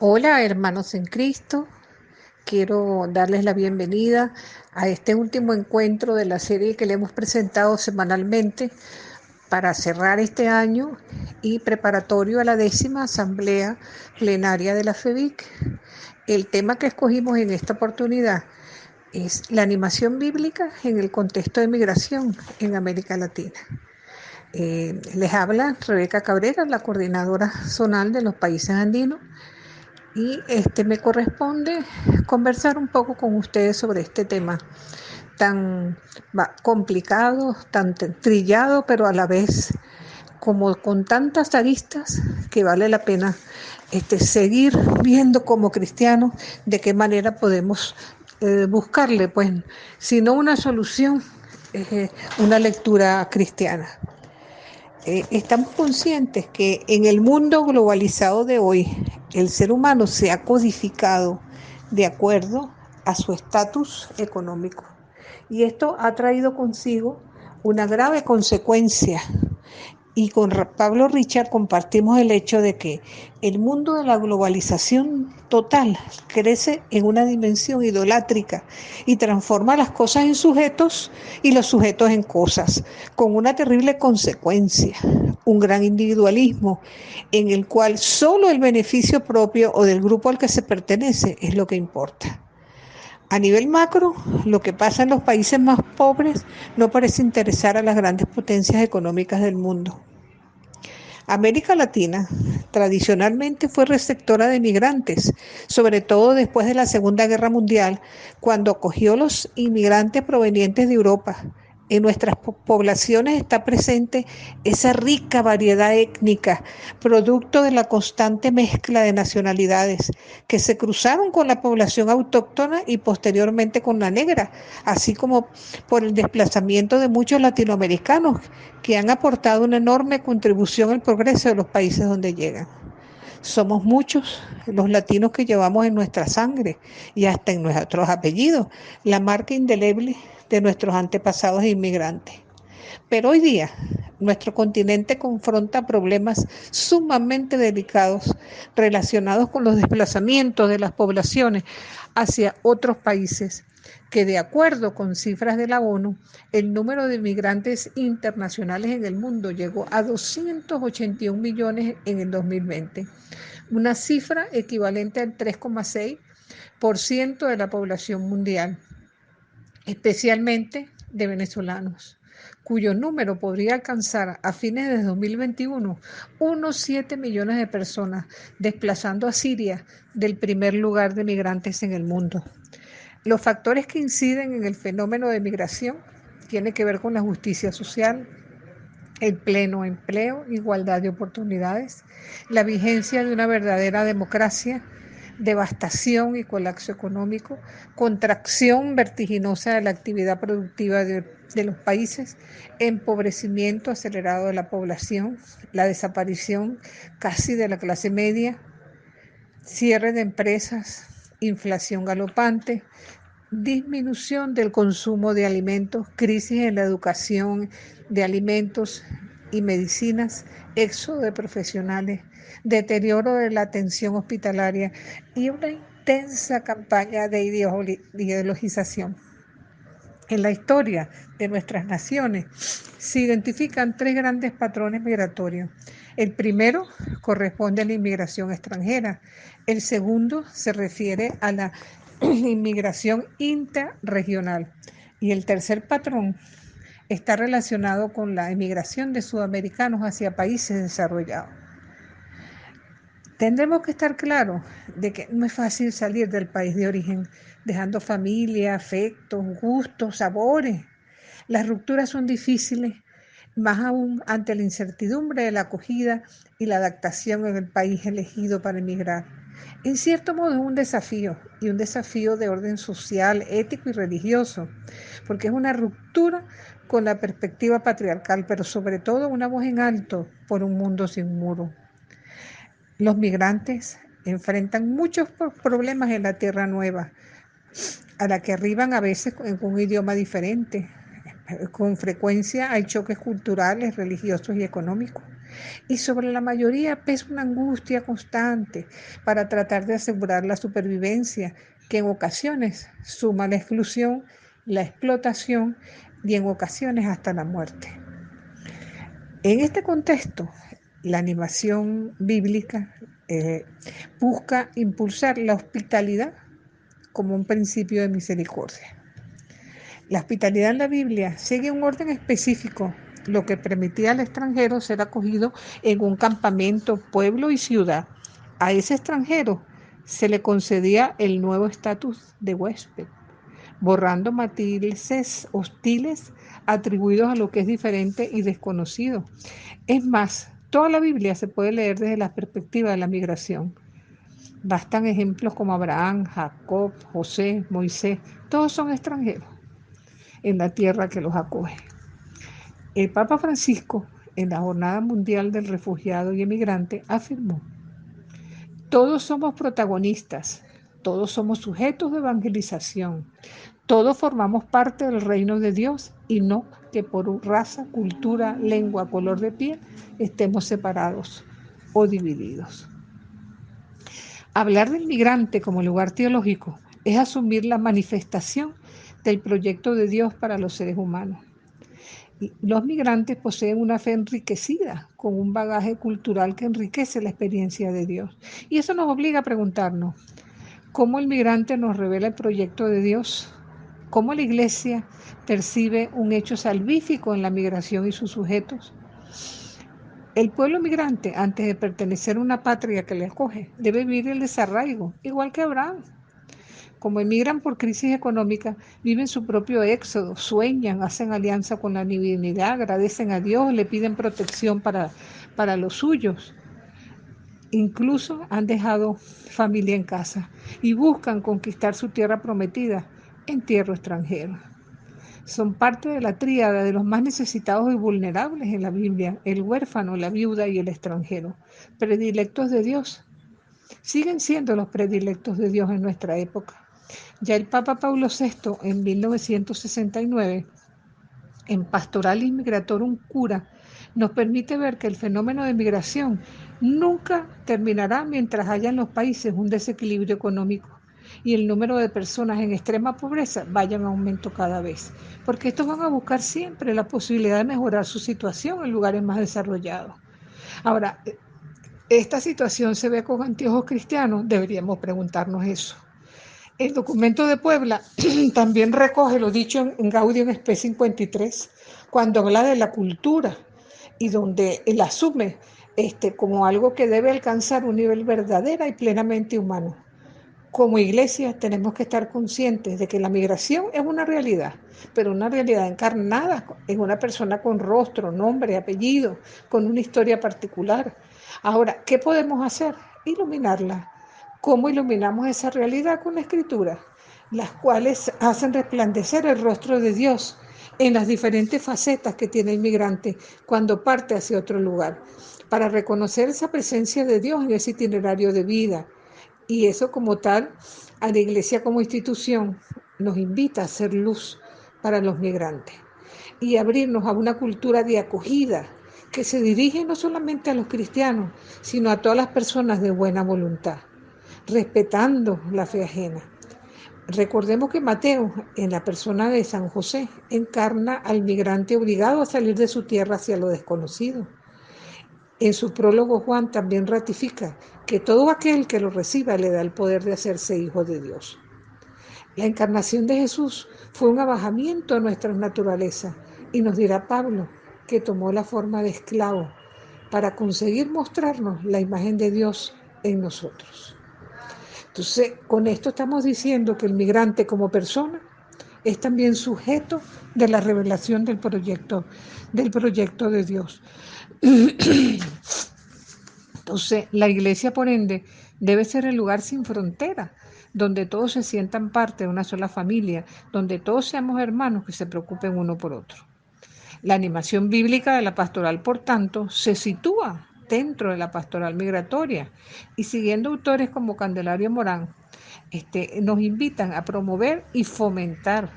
Hola, hermanos en Cristo. Quiero darles la bienvenida a este último encuentro de la serie que le hemos presentado semanalmente para cerrar este año y preparatorio a la 10ª Asamblea Plenaria de la FEBIC. El tema que escogimos en esta oportunidad es la animación bíblica en el contexto de migración en América Latina. Les habla Rebeca Cabrera, la coordinadora zonal de los países andinos, y me corresponde conversar un poco con ustedes sobre este tema tan complicado, tan trillado, pero a la vez como con tantas aristas que vale la pena seguir viendo como cristianos de qué manera podemos buscarle, pues, si no una solución, una lectura cristiana. Estamos conscientes que en el mundo globalizado de hoy, el ser humano se ha codificado de acuerdo a su estatus económico. Y esto ha traído consigo una grave consecuencia. Y con Pablo Richard compartimos el hecho de que el mundo de la globalización total crece en una dimensión idolátrica y transforma las cosas en sujetos y los sujetos en cosas, con una terrible consecuencia, un gran individualismo en el cual solo el beneficio propio o del grupo al que se pertenece es lo que importa. A nivel macro, lo que pasa en los países más pobres no parece interesar a las grandes potencias económicas del mundo. América Latina tradicionalmente fue receptora de migrantes, sobre todo después de la Segunda Guerra Mundial, cuando acogió los inmigrantes provenientes de Europa. En nuestras poblaciones está presente esa rica variedad étnica, producto de la constante mezcla de nacionalidades, que se cruzaron con la población autóctona y posteriormente con la negra, así como por el desplazamiento de muchos latinoamericanos que han aportado una enorme contribución al progreso de los países donde llegan. Somos muchos los latinos que llevamos en nuestra sangre y hasta en nuestros apellidos la marca indeleble de nuestros antepasados inmigrantes. Pero hoy día nuestro continente confronta problemas sumamente delicados relacionados con los desplazamientos de las poblaciones hacia otros países, que de acuerdo con cifras de la ONU, el número de migrantes internacionales en el mundo llegó a 281 millones en el 2020, una cifra equivalente al 3,6% de la población mundial, especialmente de venezolanos, cuyo número podría alcanzar a fines de 2021 unos 7 millones de personas, desplazando a Siria del primer lugar de migrantes en el mundo. Los factores que inciden en el fenómeno de migración tienen que ver con la justicia social, el pleno empleo, igualdad de oportunidades, la vigencia de una verdadera democracia, devastación y colapso económico, contracción vertiginosa de la actividad productiva de los países, empobrecimiento acelerado de la población, la desaparición casi de la clase media, cierre de empresas, inflación galopante, disminución del consumo de alimentos, crisis en la educación de alimentos y medicinas, éxodo de profesionales, deterioro de la atención hospitalaria y una intensa campaña de ideologización. En la historia de nuestras naciones se identifican tres grandes patrones migratorios. El primero corresponde a la inmigración extranjera. El segundo se refiere a la inmigración intrarregional. Y el tercer patrón está relacionado con la emigración de sudamericanos hacia países desarrollados. Tendremos que estar claros de que no es fácil salir del país de origen, dejando familia, afectos, gustos, sabores. Las rupturas son difíciles, más aún ante la incertidumbre de la acogida y la adaptación en el país elegido para emigrar. En cierto modo es un desafío, y un desafío de orden social, ético y religioso, porque es una ruptura con la perspectiva patriarcal, pero sobre todo una voz en alto por un mundo sin muro. Los migrantes enfrentan muchos problemas en la tierra nueva, a la que arriban a veces con un idioma diferente. Con frecuencia hay choques culturales, religiosos y económicos. y sobre la mayoría pesa una angustia constante para tratar de asegurar la supervivencia, que en ocasiones suma la exclusión, la explotación y en ocasiones hasta la muerte. En este contexto, la animación bíblica busca impulsar la hospitalidad como un principio de misericordia. La hospitalidad en la Biblia sigue un orden específico, lo que permitía al extranjero ser acogido en un campamento, pueblo y ciudad. A ese extranjero se le concedía el nuevo estatus de huésped, borrando matices hostiles atribuidos a lo que es diferente y desconocido. Es más, toda la Biblia se puede leer desde la perspectiva de la migración. Bastan ejemplos como Abraham, Jacob, José, Moisés, todos son extranjeros en la tierra que los acoge. El Papa Francisco, en la Jornada Mundial del Refugiado y Emigrante, afirmó: todos somos protagonistas, todos somos sujetos de evangelización, todos formamos parte del reino de Dios y no que por raza, cultura, lengua, color de piel estemos separados o divididos. Hablar del migrante como lugar teológico es asumir la manifestación del proyecto de Dios para los seres humanos. Los migrantes poseen una fe enriquecida, con un bagaje cultural que enriquece la experiencia de Dios. Y eso nos obliga a preguntarnos, ¿cómo el migrante nos revela el proyecto de Dios? ¿Cómo la Iglesia percibe un hecho salvífico en la migración y sus sujetos? El pueblo migrante, antes de pertenecer a una patria que le acoge, debe vivir el desarraigo, igual que Abraham. Como emigran por crisis económica, viven su propio éxodo, sueñan, hacen alianza con la divinidad, agradecen a Dios, le piden protección para los suyos. Incluso han dejado familia en casa y buscan conquistar su tierra prometida en tierra extranjera. Son parte de la tríada de los más necesitados y vulnerables en la Biblia: el huérfano, la viuda y el extranjero, predilectos de Dios. Siguen siendo los predilectos de Dios en nuestra época. Ya el Papa Paulo VI, en 1969, en Pastoral Immigratorum Cura, nos permite ver que el fenómeno de migración nunca terminará mientras haya en los países un desequilibrio económico y el número de personas en extrema pobreza vaya en aumento cada vez, porque estos van a buscar siempre la posibilidad de mejorar su situación en lugares más desarrollados. Ahora, ¿esta situación se ve con anteojos cristianos? Deberíamos preguntarnos eso. El documento de Puebla también recoge lo dicho en Gaudium Spes 53, cuando habla de la cultura y donde él asume como algo que debe alcanzar un nivel verdadera y plenamente humano. Como iglesia tenemos que estar conscientes de que la migración es una realidad, pero una realidad encarnada en una persona con rostro, nombre, apellido, con una historia particular. Ahora, ¿qué podemos hacer? Iluminarla. ¿Cómo iluminamos esa realidad? Con la Escritura, las cuales hacen resplandecer el rostro de Dios en las diferentes facetas que tiene el migrante cuando parte hacia otro lugar, para reconocer esa presencia de Dios en ese itinerario de vida. Y eso como tal, a la Iglesia como institución, nos invita a ser luz para los migrantes y abrirnos a una cultura de acogida que se dirige no solamente a los cristianos, sino a todas las personas de buena voluntad, respetando la fe ajena. Recordemos que Mateo, en la persona de San José, encarna al migrante obligado a salir de su tierra hacia lo desconocido. En su prólogo, Juan también ratifica que todo aquel que lo reciba le da el poder de hacerse hijo de Dios. La encarnación de Jesús fue un abajamiento a nuestra naturaleza, y nos dirá Pablo que tomó la forma de esclavo para conseguir mostrarnos la imagen de Dios en nosotros. Entonces, con esto estamos diciendo que el migrante como persona es también sujeto de la revelación del proyecto de Dios. Entonces, la iglesia, por ende, debe ser el lugar sin frontera, donde todos se sientan parte de una sola familia, donde todos seamos hermanos que se preocupen uno por otro. La animación bíblica de la pastoral, por tanto, se sitúa dentro de la pastoral migratoria y siguiendo autores como Candelario Morán, nos invitan a promover y fomentar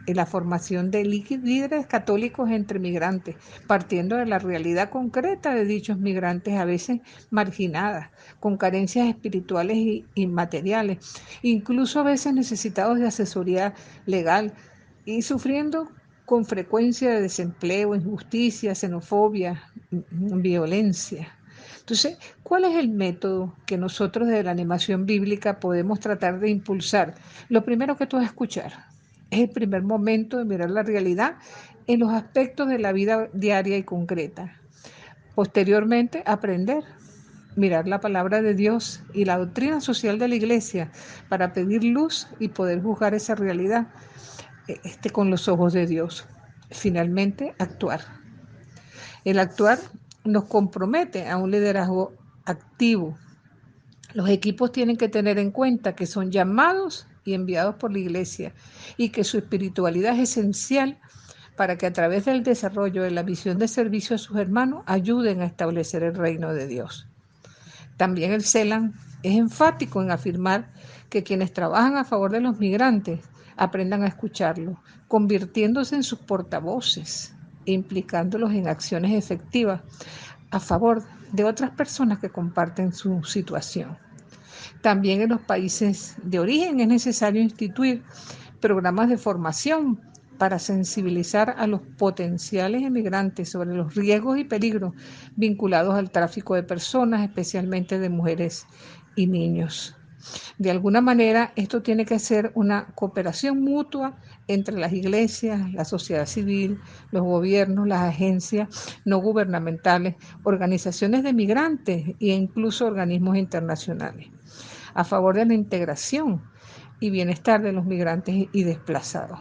en la formación de líderes católicos entre migrantes, partiendo de la realidad concreta de dichos migrantes, a veces marginadas, con carencias espirituales y materiales, incluso a veces necesitados de asesoría legal y sufriendo con frecuencia de desempleo, injusticia, xenofobia, violencia. Entonces, ¿cuál es el método que nosotros desde la animación bíblica podemos tratar de impulsar? Lo primero que todo es escuchar. Es el primer momento de mirar la realidad en los aspectos de la vida diaria y concreta. Posteriormente, aprender, mirar la palabra de Dios y la doctrina social de la iglesia para pedir luz y poder juzgar esa realidad con los ojos de Dios. Finalmente, actuar. El actuar nos compromete a un liderazgo activo. Los equipos tienen que tener en cuenta que son llamados y enviados por la iglesia y que su espiritualidad es esencial para que a través del desarrollo de la misión de servicio a sus hermanos ayuden a establecer el reino de Dios. También el CELAM es enfático en afirmar que quienes trabajan a favor de los migrantes aprendan a escucharlos, convirtiéndose en sus portavoces e implicándolos en acciones efectivas a favor de otras personas que comparten su situación. También en los países de origen es necesario instituir programas de formación para sensibilizar a los potenciales emigrantes sobre los riesgos y peligros vinculados al tráfico de personas, especialmente de mujeres y niños. De alguna manera, esto tiene que ser una cooperación mutua entre las iglesias, la sociedad civil, los gobiernos, las agencias no gubernamentales, organizaciones de migrantes e incluso organismos internacionales, a favor de la integración y bienestar de los migrantes y desplazados.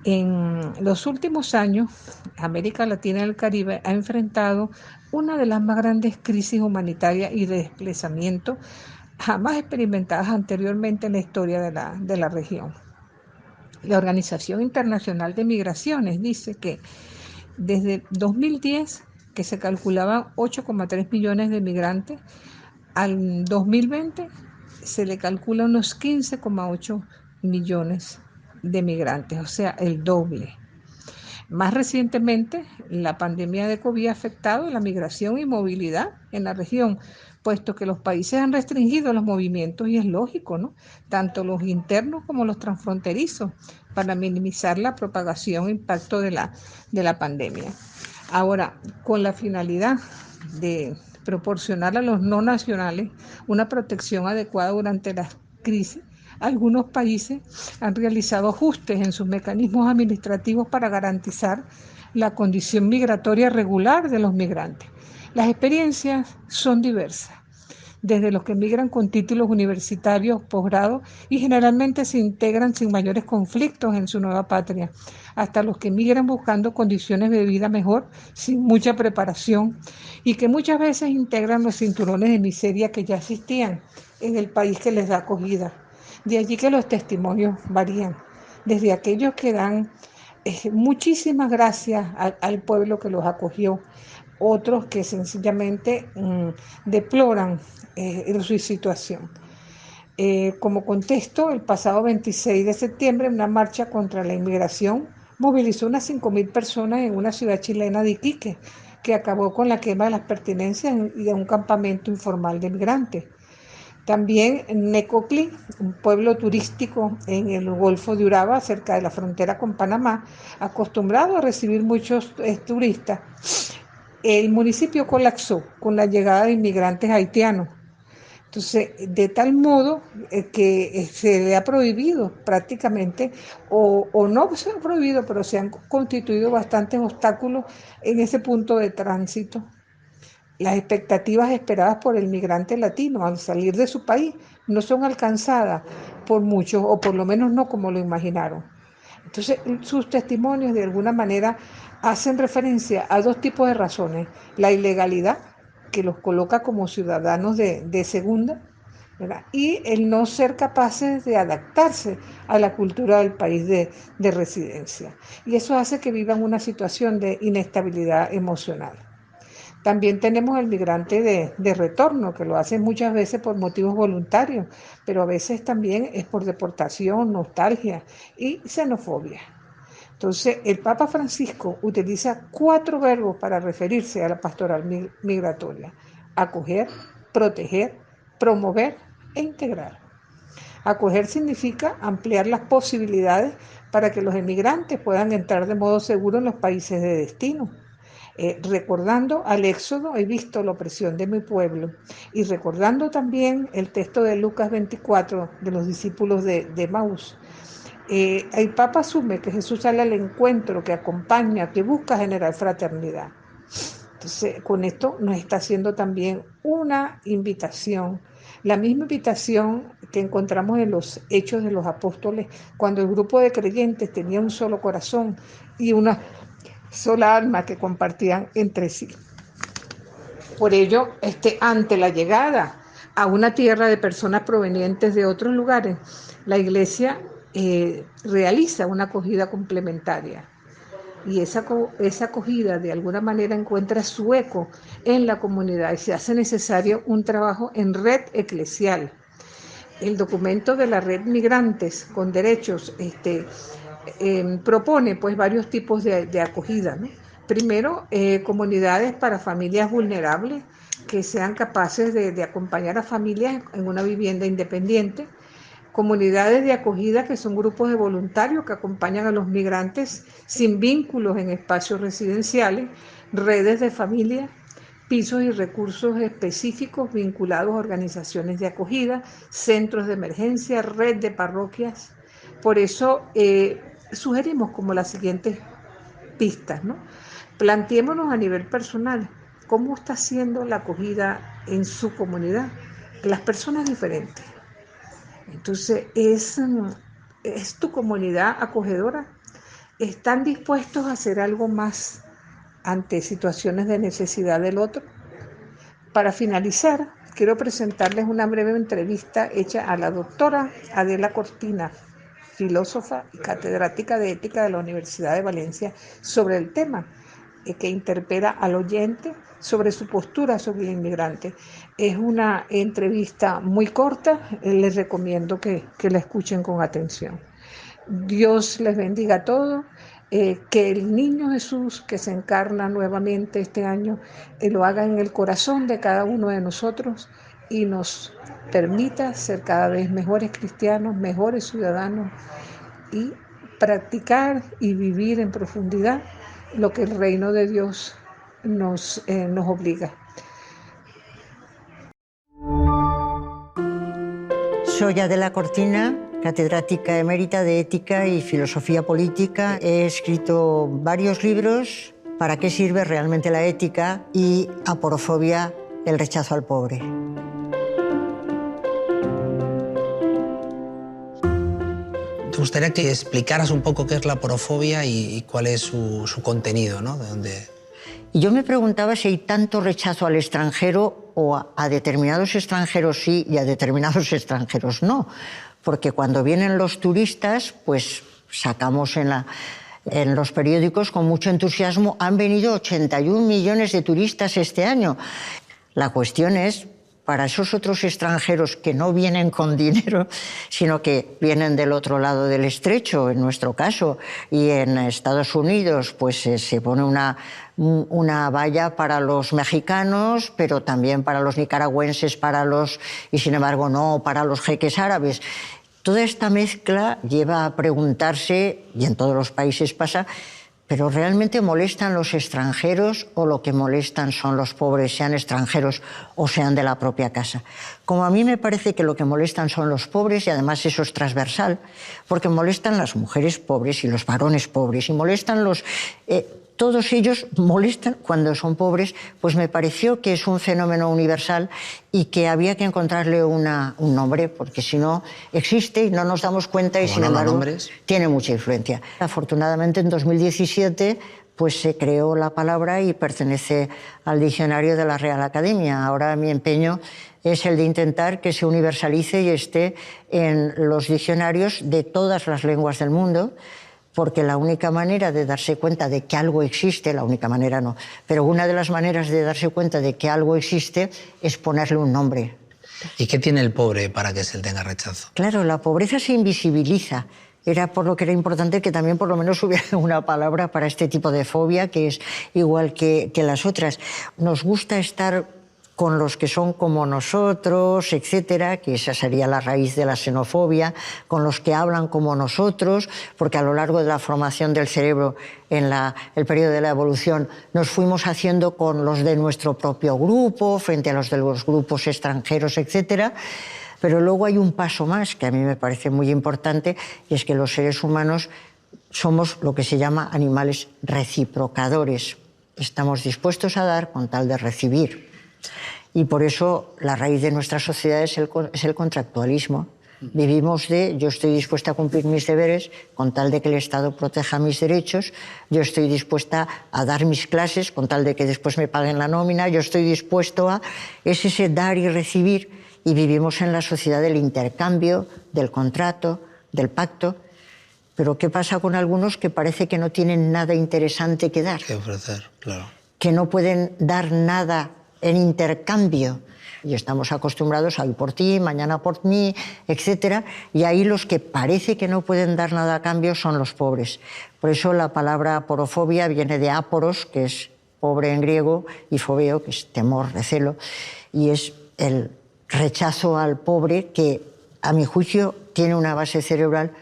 En los últimos años, América Latina y el Caribe ha enfrentado una de las más grandes crisis humanitarias y de desplazamiento jamás experimentadas anteriormente en la historia de la región. La Organización Internacional de Migraciones dice que desde 2010, que se calculaban 8,3 millones de migrantes, al 2020 se le calcula unos 15,8 millones de migrantes, o sea, el doble. Más recientemente, la pandemia de COVID ha afectado la migración y movilidad en la región, puesto que los países han restringido los movimientos y es lógico, ¿no? Tanto los internos como los transfronterizos, para minimizar la propagación e impacto de la pandemia. Ahora, con la finalidad de proporcionar a los no nacionales una protección adecuada durante las crisis, algunos países han realizado ajustes en sus mecanismos administrativos para garantizar la condición migratoria regular de los migrantes. Las experiencias son diversas, desde los que migran con títulos universitarios, posgrado y generalmente se integran sin mayores conflictos en su nueva patria, hasta los que migran buscando condiciones de vida mejor, sin mucha preparación y que muchas veces integran los cinturones de miseria que ya existían en el país que les da acogida. De allí que los testimonios varían, desde aquellos que dan muchísimas gracias al pueblo que los acogió, otros que sencillamente deploran su situación. Como contexto, el pasado 26 de septiembre, una marcha contra la inmigración movilizó unas 5.000 personas en una ciudad chilena de Iquique, que acabó con la quema de las pertenencias y de un campamento informal de migrantes. También en Necoclí, un pueblo turístico en el Golfo de Urabá, cerca de la frontera con Panamá, acostumbrado a recibir muchos turistas, el municipio colapsó con la llegada de inmigrantes haitianos. Entonces, de tal modo que se le ha prohibido prácticamente, o no se ha prohibido, pero se han constituido bastantes obstáculos en ese punto de tránsito. Las expectativas esperadas por el migrante latino al salir de su país no son alcanzadas por muchos, o por lo menos no como lo imaginaron. Entonces, sus testimonios de alguna manera hacen referencia a dos tipos de razones: la ilegalidad, que los coloca como ciudadanos de segunda, ¿verdad? Y el no ser capaces de adaptarse a la cultura del país de residencia. Y eso hace que vivan una situación de inestabilidad emocional. También tenemos el migrante de retorno, que lo hacen muchas veces por motivos voluntarios, pero a veces también es por deportación, nostalgia y xenofobia. Entonces, el Papa Francisco utiliza 4 verbos para referirse a la pastoral migratoria: acoger, proteger, promover e integrar. Acoger significa ampliar las posibilidades para que los emigrantes puedan entrar de modo seguro en los países de destino. Recordando al Éxodo, he visto la opresión de mi pueblo, y recordando también el texto de Lucas 24 de los discípulos de Maús. El Papa asume que Jesús sale al encuentro, que acompaña, que busca generar fraternidad. Entonces, con esto nos está haciendo también una invitación, la misma invitación que encontramos en los Hechos de los Apóstoles, cuando el grupo de creyentes tenía un solo corazón y una sola alma que compartían entre sí. Por ello, ante la llegada a una tierra de personas provenientes de otros lugares, la Iglesia realiza una acogida complementaria. Y esa acogida de alguna manera encuentra su eco en la comunidad y se hace necesario un trabajo en red eclesial. El documento de la red Migrantes con Derechos propone pues varios tipos de acogida, ¿no? Primero, comunidades para familias vulnerables que sean capaces de acompañar a familias en una vivienda independiente. Comunidades de acogida, que son grupos de voluntarios que acompañan a los migrantes sin vínculos en espacios residenciales. Redes de familia, pisos y recursos específicos vinculados a organizaciones de acogida, centros de emergencia, red de parroquias. Por eso sugerimos como las siguientes pistas, ¿no? Planteémonos a nivel personal cómo está siendo la acogida en su comunidad, las personas diferentes. Entonces, ¿es tu comunidad acogedora? ¿Están dispuestos a hacer algo más ante situaciones de necesidad del otro? Para finalizar, quiero presentarles una breve entrevista hecha a la doctora Adela Cortina, filósofa y catedrática de Ética de la Universidad de Valencia, sobre el tema, que interpela al oyente sobre su postura sobre el inmigrante. Es una entrevista muy corta, les recomiendo que la escuchen con atención. Dios les bendiga a todos, que el niño Jesús que se encarna nuevamente este año lo haga en el corazón de cada uno de nosotros y nos permita ser cada vez mejores cristianos, mejores ciudadanos y practicar y vivir en profundidad lo que el reino de Dios nos obliga. Soy Adela Cortina, catedrática emérita de Ética y Filosofía Política. He escrito varios libros: ¿Para qué sirve realmente la ética? Y Aporofobia, el rechazo al pobre. Me gustaría que explicaras un poco qué es la aporofobia y cuál es su contenido, ¿no? ¿De dónde? Y yo me preguntaba si hay tanto rechazo al extranjero o a determinados extranjeros sí y a determinados extranjeros no. Porque cuando vienen los turistas, pues sacamos en los periódicos con mucho entusiasmo: han venido 81 millones de turistas este año. La cuestión es, para esos otros extranjeros que no vienen con dinero, sino que vienen del otro lado del estrecho, en nuestro caso, y en Estados Unidos pues se pone una valla para los mexicanos, pero también para los nicaragüenses, y sin embargo no para los jeques árabes. Toda esta mezcla lleva a preguntarse, y en todos los países pasa, ¿pero realmente molestan los extranjeros o lo que molestan son los pobres, sean extranjeros o sean de la propia casa? Como a mí me parece que lo que molestan son los pobres, y además eso es transversal, porque molestan las mujeres pobres y los varones pobres, y molestan todos ellos molestan cuando son pobres, pues me pareció que es un fenómeno universal y que había que encontrarle un nombre, porque si no existe y no nos damos cuenta, y sin embargo tiene mucha influencia. Afortunadamente en 2017 pues se creó la palabra y pertenece al diccionario de la Real Academia. Ahora mi empeño es el de intentar que se universalice y esté en los diccionarios de todas las lenguas del mundo, porque la única manera de darse cuenta de que algo existe, la única manera no, pero una de las maneras de darse cuenta de que algo existe es ponerle un nombre. ¿Y qué tiene el pobre para que se le tenga rechazo? Claro, la pobreza se invisibiliza. Era por lo que era importante que también por lo menos hubiera una palabra para este tipo de fobia, que es igual que las otras. Nos gusta estar con los que son como nosotros, etcétera, que esa sería la raíz de la xenofobia, con los que hablan como nosotros, porque a lo largo de la formación del cerebro en el periodo de la evolución nos fuimos haciendo con los de nuestro propio grupo, frente a los de los grupos extranjeros, etcétera. Pero luego hay un paso más que a mí me parece muy importante, y es que los seres humanos somos lo que se llama animales reciprocadores. Estamos dispuestos a dar con tal de recibir. Y por eso la raíz de nuestra sociedad es el contractualismo. Vivimos de yo estoy dispuesta a cumplir mis deberes con tal de que el Estado proteja mis derechos, yo estoy dispuesta a dar mis clases con tal de que después me paguen la nómina, yo estoy dispuesto a... Es ese dar y recibir, y vivimos en la sociedad del intercambio, del contrato, del pacto. Pero ¿qué pasa con algunos que parece que no tienen nada interesante que dar? Que ofrecer, claro. Que no pueden dar nada en intercambio. Y estamos acostumbrados a hoy por ti, mañana por mí, etcétera. Y ahí los que parece que no pueden dar nada a cambio son los pobres. Por eso la palabra aporofobia viene de aporos, que es pobre en griego, y fobeo, que es temor, recelo. Y es el rechazo al pobre que, a mi juicio, tiene una base cerebral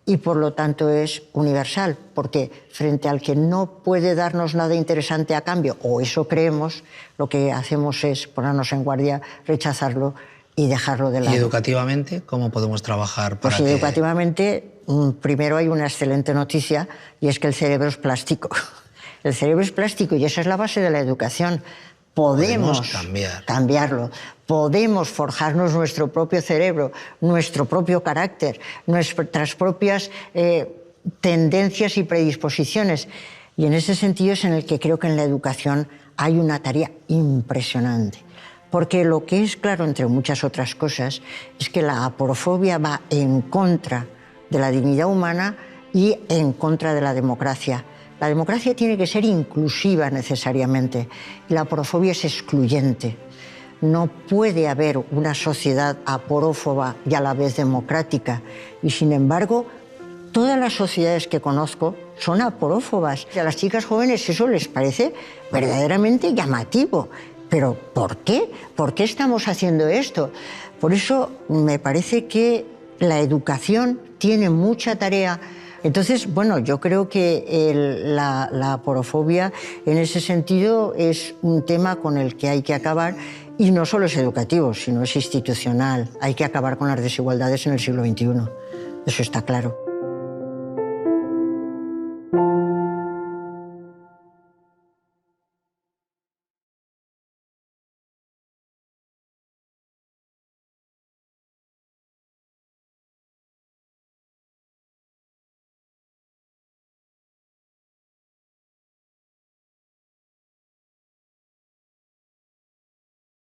y por lo tanto es universal, porque frente al que no puede darnos nada interesante a cambio, o eso creemos, lo que hacemos es ponernos en guardia, rechazarlo y dejarlo de lado. ¿Y educativamente cómo podemos trabajar para Pues educativamente, primero hay una excelente noticia, y es que el cerebro es plástico. El cerebro es plástico y esa es la base de la educación. Podemos cambiarlo, podemos forjarnos nuestro propio cerebro, nuestro propio carácter, nuestras propias tendencias y predisposiciones. Y en ese sentido es en el que creo que en la educación hay una tarea impresionante. Porque lo que es claro, entre muchas otras cosas, es que la aporofobia va en contra de la dignidad humana y en contra de la democracia. La democracia tiene que ser inclusiva necesariamente y la aporofobia es excluyente. No puede haber una sociedad aporófoba y a la vez democrática. Y sin embargo, todas las sociedades que conozco son aporófobas. A las chicas jóvenes eso les parece verdaderamente llamativo. ¿Pero por qué? ¿Por qué estamos haciendo esto? Por eso me parece que la educación tiene mucha tarea. Entonces, bueno, yo creo que la aporofobia en ese sentido es un tema con el que hay que acabar, y no solo es educativo, sino es institucional. Hay que acabar con las desigualdades en el siglo XXI. Eso está claro.